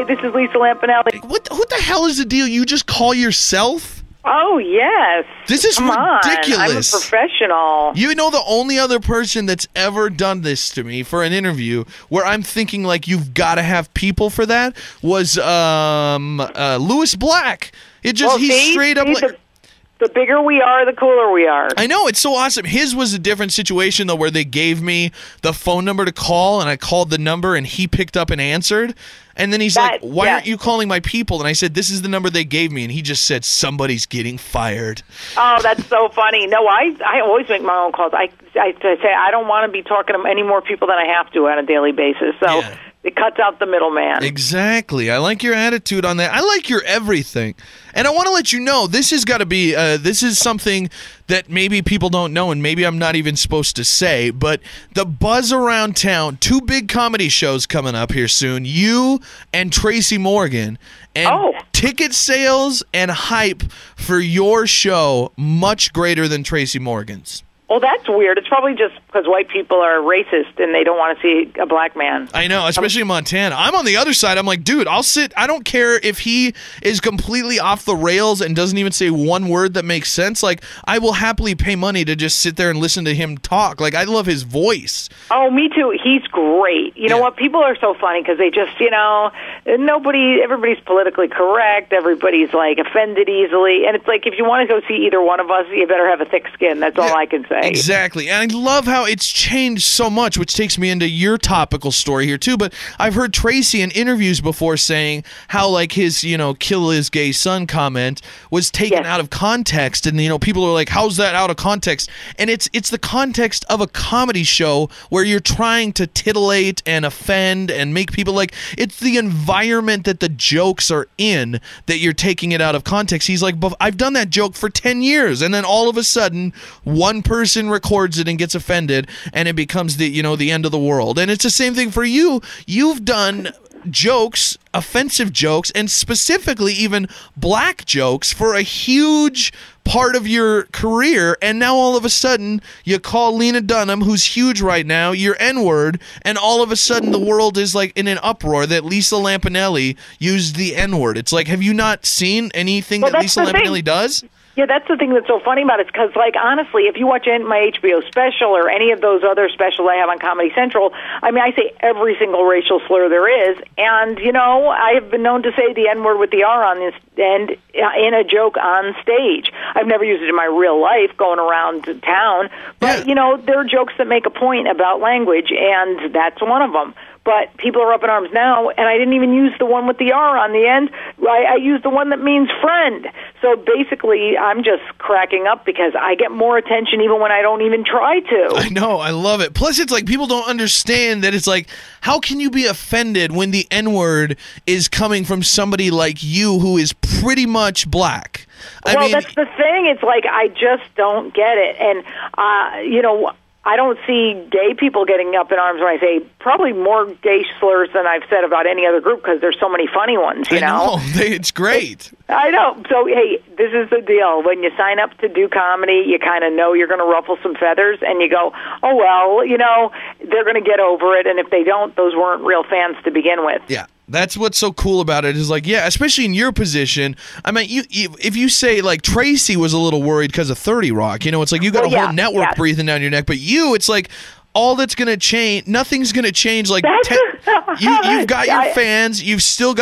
this is Lisa Lampanelli. What the hell is the deal? You just call yourself? Oh, yes. This is ridiculous. I'm a professional. You know, the only other person that's ever done this to me for an interview where I'm thinking, like, you've got to have people for that was Lewis Black. He's straight up... The bigger we are, the cooler we are. I know, it's so awesome. His was a different situation, though, where they gave me the phone number to call, and I called the number, and he picked up and answered. And then he's like, why aren't you calling my people? And I said, this is the number they gave me. And he just said, somebody's getting fired. Oh, that's so funny. No, I always make my own calls. I say I don't want to be talking to any more people than I have to on a daily basis. So it cuts out the middleman. Exactly. I like your attitude on that. I like your everything. And I want to let you know, this has got to be, this is something that maybe people don't know, and maybe I'm not even supposed to say, but the buzz around town, 2 big comedy shows coming up here soon, you and Tracy Morgan, and ticket sales and hype for your show much greater than Tracy Morgan's. Well, that's weird. It's probably just because white people are racist and they don't want to see a black man. I know, especially in Montana. I'm on the other side. I'm like, dude, I'll sit. I don't care if he is completely off the rails and doesn't even say one word that makes sense. Like, I will happily pay money to just sit there and listen to him talk. Like, I love his voice. Oh, me too. He's great. You know what? People are so funny because they just, everybody's politically correct. Everybody's, like, offended easily. And it's like, if you want to go see either one of us, you better have a thick skin. That's all I can say. Exactly. And I love how it's changed so much, which takes me into your topical story here, too. But I've heard Tracy in interviews before saying how, like, his, kill his gay son comment was taken out of context. And, people are like, how's that out of context? And it's the context of a comedy show where you're trying to titillate and offend and make people like, it's the environment that the jokes are in that you're taking it out of context. He's like, I've done that joke for 10 years. And then all of a sudden, one person records it and gets offended, and it becomes the end of the world. And it's the same thing for you. You've done jokes, offensive jokes, and specifically even black jokes for a huge part of your career, and now all of a sudden you call Lena Dunham, who's huge right now, your N-word, and all of a sudden the world is like in an uproar that Lisa Lampanelli used the N-word. It's like, have you not seen anything that Lisa Lampanelli does? Yeah, that's the thing that's so funny about it, because, like, honestly, if you watch my HBO special or any of those other specials I have on Comedy Central, I mean, I say every single racial slur there is, and, I have been known to say the N-word with the R on this end in a joke on stage. I've never used it in my real life going around town, but, there are jokes that make a point about language, and that's one of them. But people are up in arms now, and I didn't even use the one with the R on the end. I used the one that means friend. So basically, I'm just cracking up because I get more attention even when I don't even try to. I know. I love it. Plus, it's like people don't understand that it's like, how can you be offended when the N-word is coming from somebody like you who is pretty much black? I mean, that's the thing. It's like, I just don't get it. And, I don't see gay people getting up in arms when I say probably more gay slurs than I've said about any other group because there's so many funny ones, I know. It's great. I know. So, hey, this is the deal. When you sign up to do comedy, you kind of know you're going to ruffle some feathers, and you go, oh, well, they're going to get over it, and if they don't, those weren't real fans to begin with. Yeah. That's what's so cool about it is like, yeah, especially in your position. I mean, if you say like Tracy was a little worried because of 30 Rock, it's like you got a whole network breathing down your neck. But it's like all that's going to change, nothing's going to change. Like you've got your fans, you're still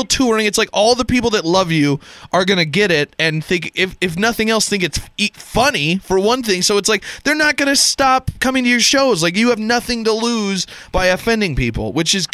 touring. It's like all the people that love you are going to get it and think, if nothing else, think it's funny for one thing. So it's like they're not going to stop coming to your shows. Like you have nothing to lose by offending people, which is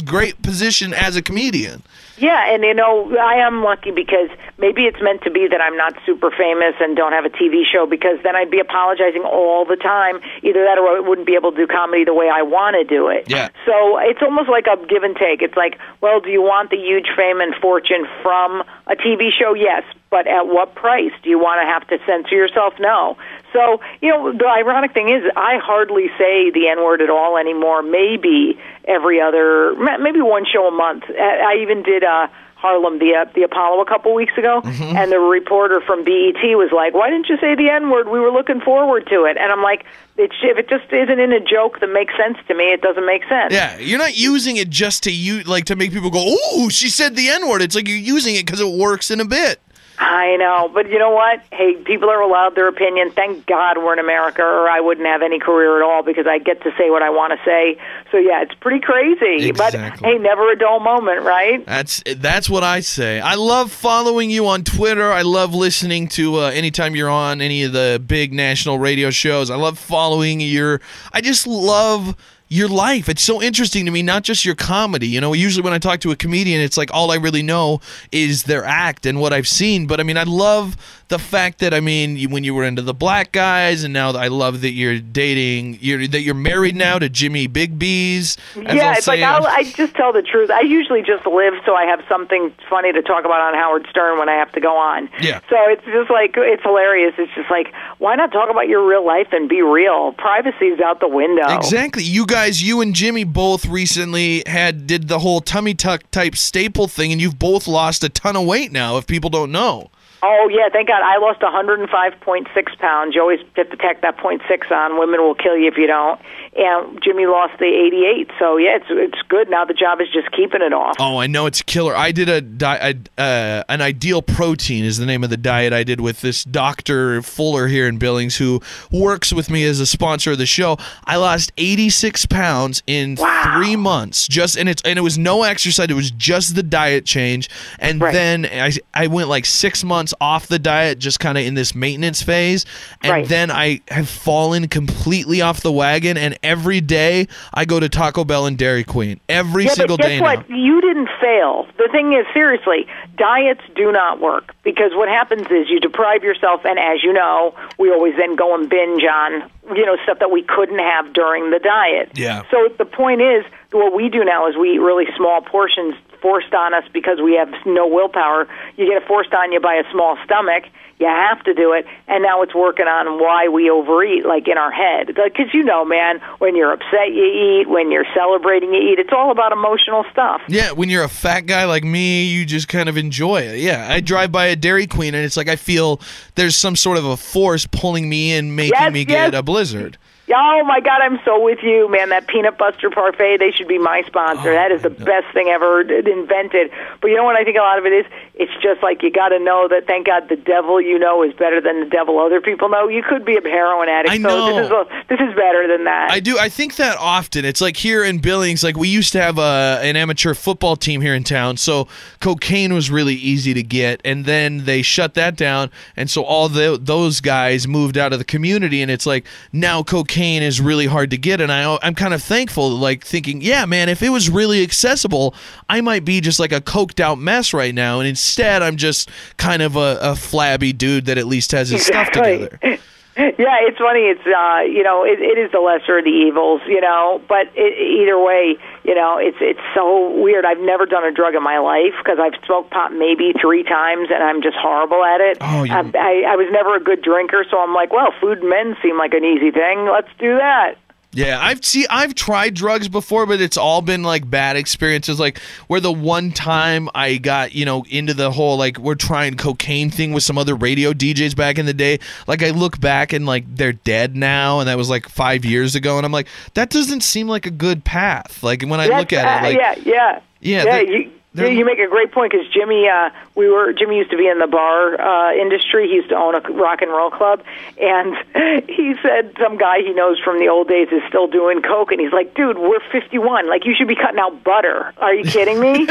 great position as a comedian. Yeah, and I am lucky because maybe it's meant to be that I'm not super famous and don't have a TV show, because then I'd be apologizing all the time. Either that or I wouldn't be able to do comedy the way I want to do it. Yeah. So it's almost like a give and take. It's like, well, do you want the huge fame and fortune from a TV show? Yes. But at what price? Do you want to have to censor yourself? No. So, the ironic thing is I hardly say the N-word at all anymore, maybe one show a month. I even did Harlem, the Apollo a couple weeks ago, and the reporter from BET was like, "Why didn't you say the N-word? We were looking forward to it." And I'm like, if it just isn't in a joke that makes sense to me, it doesn't make sense. Yeah, you're not using it just to make people go, "Ooh, she said the N-word." It's like you're using it because it works in a bit. I know, but you know what? Hey, people are allowed their opinion. Thank God we're in America, or I wouldn't have any career at all because I get to say what I want to say. So yeah, it's pretty crazy. Exactly. But hey, never a dull moment, right? That's what I say. I love following you on Twitter. I love listening to anytime you're on any of the big national radio shows. I love following I just love your life. It's so interesting to me, not just your comedy. You know, usually when I talk to a comedian, it's like all I really know is their act and what I've seen. But I mean, I love the fact that, I mean, when you were into the black guys, and now I love that you're married now to Jimmy Big B's. Yeah, it's like I just tell the truth. I usually just live so I have something funny to talk about on Howard Stern when I have to go on. Yeah. So it's just like, it's hilarious. It's just like, why not talk about your real life and be real? Privacy's out the window. Exactly. You and Jimmy both recently did the whole tummy tuck type staple thing, and you've both lost a ton of weight now, if people don't know. Oh, yeah, thank God. I lost 105.6 pounds. You always have to tack that 0.6 on. Women will kill you if you don't. And Jimmy lost the 88. So, yeah, it's good. Now the job is just keeping it off. Oh, I know. It's killer. I did an Ideal Protein is the name of the diet I did with this Dr. Fuller here in Billings, who works with me as a sponsor of the show. I lost 86 pounds in 3 months. And it was no exercise. It was just the diet change. And then I went like 6 months off the diet, just kind of in this maintenance phase, and then I have fallen completely off the wagon, and every day I go to Taco Bell and Dairy Queen every single day. Guess what? You didn't fail. The thing is, seriously, diets do not work, because what happens is you deprive yourself, and as you know, we always then go and binge on stuff that we couldn't have during the diet. Yeah. So the point is, what we do now is we eat really small portions forced on us because we have no willpower. You get it forced on you by a small stomach. You have to do it, and now it's working on why we overeat, like in our head. Because man, when you're upset, you eat. When you're celebrating, you eat. It's all about emotional stuff. Yeah, when you're a fat guy like me, you just kind of enjoy it. Yeah, I drive by a Dairy Queen, and it's like I feel there's some sort of a force pulling me in, making me get a blizzard. Oh, my God, I'm so with you, man. That peanut butter parfait, they should be my sponsor. That is the best thing ever invented. But you know what I think a lot of it is? It's just like you got to know that, thank God, the devil you know is better than the devil other people know. You could be a heroin addict. I know. So this is better than that. I do. I think that often. It's like here in Billings, like we used to have an amateur football team here in town, so cocaine was really easy to get, and then they shut that down, and so all those guys moved out of the community, and it's like now cocaine is really hard to get, and I'm kind of thankful, like thinking, yeah, man, if it was really accessible, I might be just like a coked out mess right now, and instead I'm just kind of a flabby dude that at least has his stuff together. Yeah, it's funny. It's it is the lesser of the evils, But either way, it's so weird. I've never done a drug in my life because I've smoked pot maybe 3 times, and I'm just horrible at it. Oh, I was never a good drinker, so I'm like, well, food and men seem like an easy thing. Let's do that. Yeah, I've tried drugs before, but it's all been like bad experiences. Like where the one time I got, into the whole like we're trying cocaine thing with some other radio DJs back in the day. Like I look back and like they're dead now, and that was like 5 years ago, and I'm like, that doesn't seem like a good path. Like when I look at it, like you make a great point, because Jimmy used to be in the bar industry. He used to own a rock and roll club, and he said some guy he knows from the old days is still doing coke, and he's like, dude, we're 51. Like, you should be cutting out butter. Are you kidding me?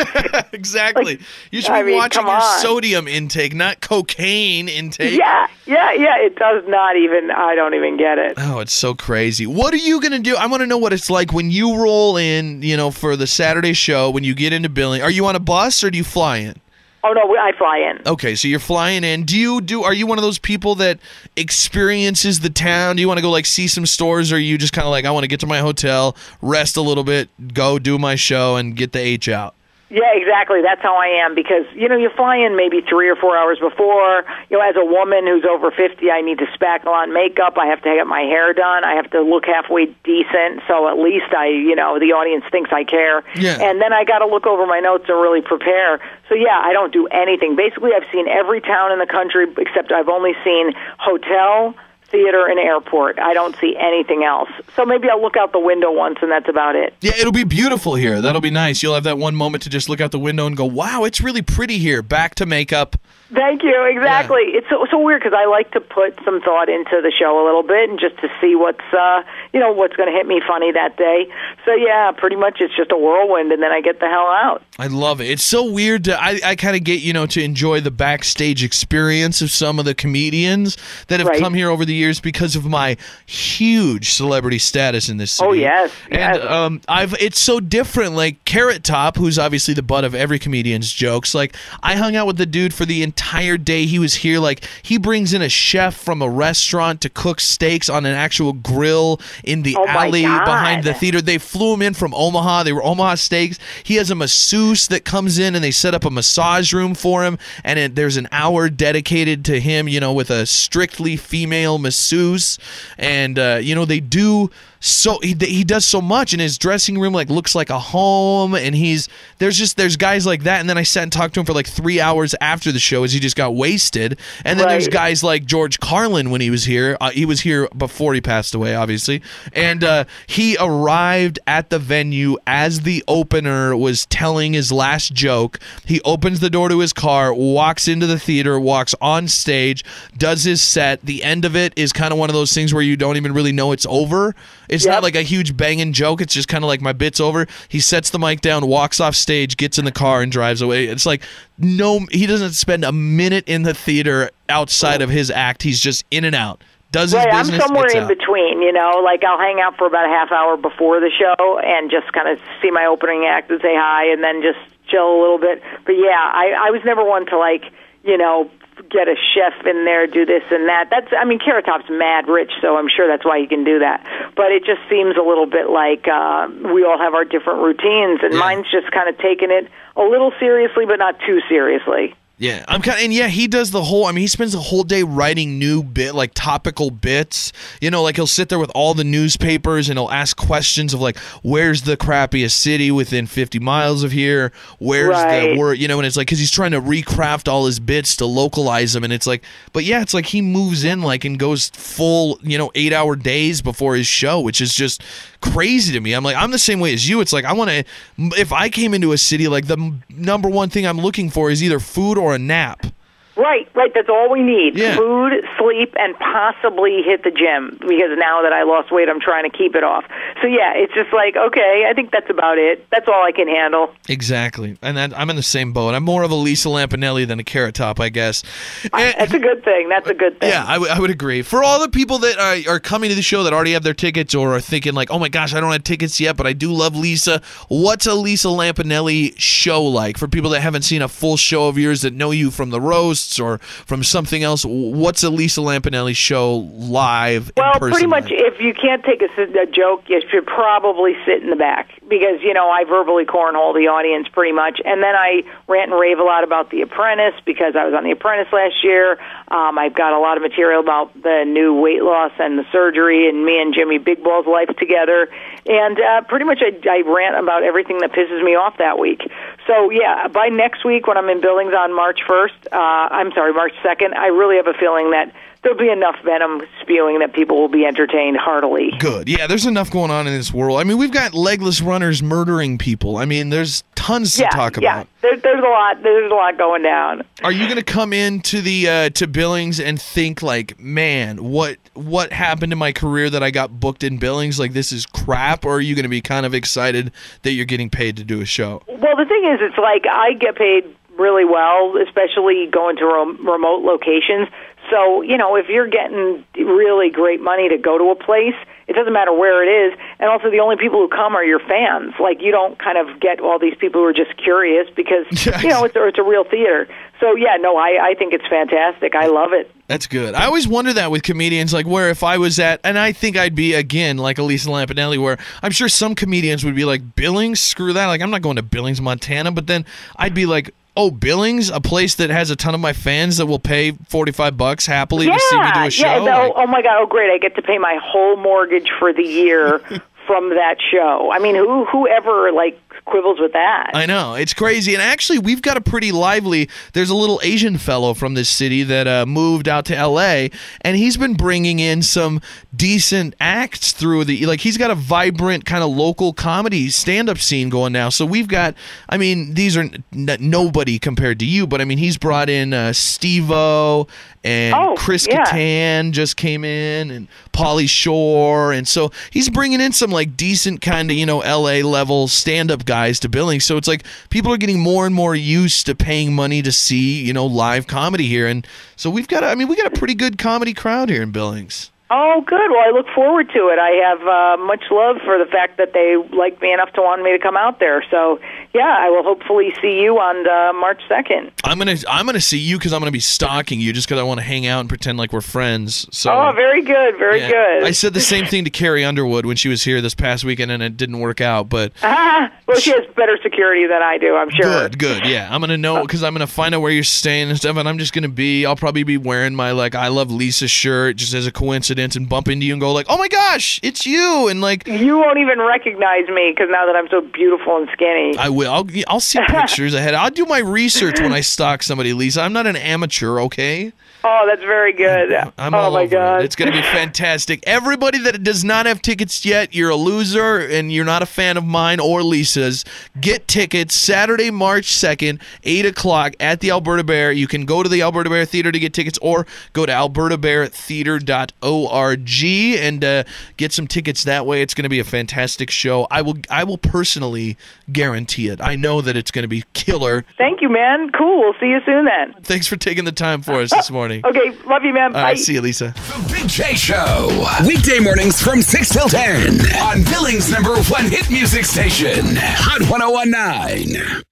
Exactly. You should be watching your sodium intake, not cocaine intake. Yeah. It does not even, I don't even get it. Oh, it's so crazy. What are you going to do? I want to know what it's like when you roll in, for the Saturday show, when you get into Billings. Are you on a bus or do you fly in? Oh, no, I fly in. Okay, so you're flying in. Are you one of those people that experiences the town? Do you want to go like see some stores, or are you just kind of like, I want to get to my hotel, rest a little bit, go do my show, and get the H out? Yeah, exactly. That's how I am because, you fly in maybe 3 or 4 hours before. As a woman who's over 50, I need to spackle on makeup. I have to get my hair done. I have to look halfway decent, so at least the audience thinks I care. Yeah. And then I got to look over my notes and really prepare. So, yeah, I don't do anything. Basically, I've seen every town in the country except I've only seen hotel, theater, and airport. I don't see anything else. So maybe I'll look out the window once, and that's about it. Yeah, it'll be beautiful here. That'll be nice. You'll have that one moment to just look out the window and go, wow, it's really pretty here. Back to makeup. Thank you. Exactly. Yeah. It's so weird because I like to put some thought into the show a little bit and just to see what's going to hit me funny that day. So, yeah, pretty much it's just a whirlwind, and then I get the hell out. I love it. It's so weird. I kind of get, to enjoy the backstage experience of some of the comedians that have come here over the years because of my huge celebrity status in this city. Oh, yes. And it's so different. Like Carrot Top, who's obviously the butt of every comedian's jokes. Like I hung out with the dude for the entire day he was here. Like he brings in a chef from a restaurant to cook steaks on an actual grill in the alley behind the theater. They flew him in from Omaha. They were Omaha steaks. He has a masseuse that comes in and they set up a massage room for him, and there's an hour dedicated to him, with a strictly female masseuse, and they do so he does so much, and his dressing room looks like a home, and there's guys like that. And then I sat and talked to him for 3 hours after the show as he just got wasted. And then there's guys like George Carlin when he was here. He was here before he passed away, obviously, and he arrived at the venue as the opener was telling his last joke. He opens the door to his car, walks into the theater, walks on stage, does his set. The end of it is kind of one of those things where you don't even really know it's over. It's not like a huge banging joke. It's just kind of like my bit's over. He sets the mic down, walks off stage, gets in the car, and drives away. It's like, no, he doesn't spend a minute in the theater outside of his act. He's just in and out. Does his business. I'm somewhere in between, I'll hang out for about a half hour before the show and just kind of see my opening act and say hi and then just chill a little bit. But yeah, I was never one to get a chef in there, do this and that. Carrot Top's mad rich, so I'm sure that's why he can do that. But it just seems a little bit like we all have our different routines, and mine's just kind of taking it a little seriously, but not too seriously. Yeah, he does the whole, he spends the whole day writing new topical bits. He'll sit there with all the newspapers and he'll ask questions of where's the crappiest city within 50 miles of here? Where's the word, and it's because he's trying to recraft all his bits to localize them, and it's it's he moves in and goes full, 8-hour days before his show, which is just crazy to me. I'm the same way as you. It's if I came into a city, the number one thing I'm looking for is either food or a nap. Right. That's all we need. Yeah. Food, sleep, and possibly hit the gym, because now that I lost weight, I'm trying to keep it off. So, yeah, it's just okay, I think that's about it. That's all I can handle. Exactly. And I'm in the same boat. I'm more of a Lisa Lampanelli than a Carrot Top, I guess. That's a good thing. Yeah, I would agree. For all the people that are coming to the show that already have their tickets or are thinking oh, my gosh, I don't have tickets yet, but I do love Lisa. What's a Lisa Lampanelli show like? For people that haven't seen a full show of yours that know you from the roasts or from something else, what's a Lisa Lampanelli show live in person? Well, pretty much, if you can't take a joke, you should probably sit in the back, because, I verbally cornhole the audience pretty much, and then I rant and rave a lot about The Apprentice, because I was on The Apprentice last year. I've got a lot of material about the new weight loss and the surgery, and me and Jimmy Big Ball's life together, and pretty much I rant about everything that pisses me off that week. So, yeah, by next week when I'm in Billings on March 2nd, I really have a feeling that there'll be enough venom spewing that people will be entertained heartily. Good. Yeah, there's enough going on in this world. We've got legless runners murdering people. There's tons to talk about. Yeah, there's a lot going down. Are you going to come into the to Billings and think man, what happened in my career that I got booked in Billings? This is crap, or are you going to be kind of excited that you're getting paid to do a show? Well, the thing is, it's I get paid really well, especially going to remote locations. So, if you're getting really great money to go to a place, it doesn't matter where it is. And also, the only people who come are your fans. Like, you don't kind of get all these people who are just curious because, it's a real theater. So, I think it's fantastic. I love it. That's good. I always wonder that with comedians, like where if I was at, and I think I'd be, again, like Elisa Lampanelli, where I'm sure some comedians would be like, Billings? Screw that. Like, I'm not going to Billings, Montana. But then I'd be like, oh, Billings, a place that has a ton of my fans that will pay $45 happily to see me do a show? Yeah, oh my God, great. I get to pay my whole mortgage for the year from that show. I mean, whoever, quibbles with that? I know. It's crazy. And actually, we've got a pretty lively, there's a little Asian fellow from this city that moved out to L.A., and he's been bringing in some decent acts through he's got a vibrant kind of local comedy stand-up scene going now. So we've got, these are nobody compared to you, but he's brought in Steve-O, and Chris Kattan just came in, and Pauly Shore, and so he's bringing in some decent kind of LA level stand-up guys to Billings. So it's like people are getting more and more used to paying money to see live comedy here, and so we got a pretty good comedy crowd here in Billings. Oh, good. Well, I look forward to it. I have much love for the fact that they like me enough to want me to come out there. So, I will hopefully see you on March 2nd. I'm gonna see you because I'm gonna be stalking you just because I want to hang out and pretend like we're friends. So. Oh, very good, very good. I said the same thing to Carrie Underwood when she was here this past weekend, and it didn't work out. But well, she has better security than I do, I'm sure. Good. Yeah, I'm gonna know because I'm gonna find out where you're staying and stuff, and I'm just gonna I'll probably be wearing my I Love Lisa shirt just as a coincidence and bump into you and go oh my gosh, it's you, and you won't even recognize me because now that I'm so beautiful and skinny. I will. I'll see pictures ahead. I'll do my research when I stalk somebody, Lisa. I'm not an amateur, okay? Oh, that's very good. Oh my God, it's going to be fantastic. Everybody that does not have tickets yet, you're a loser and you're not a fan of mine or Lisa's. Get tickets Saturday, March 2nd, 8 o'clock at the Alberta Bear. You can go to the Alberta Bear Theater to get tickets or go to albertabeartheater.org and get some tickets that way. It's going to be a fantastic show. I will personally guarantee it. I know that it's going to be killer. Thank you, man. Cool. We'll see you soon then. Thanks for taking the time for us this morning. Okay, love you, man. Bye. All right, see you, Lisa. The Big J Show. Weekday mornings from 6 till 10 on Billings' #1 hit music station, Hot 101.9.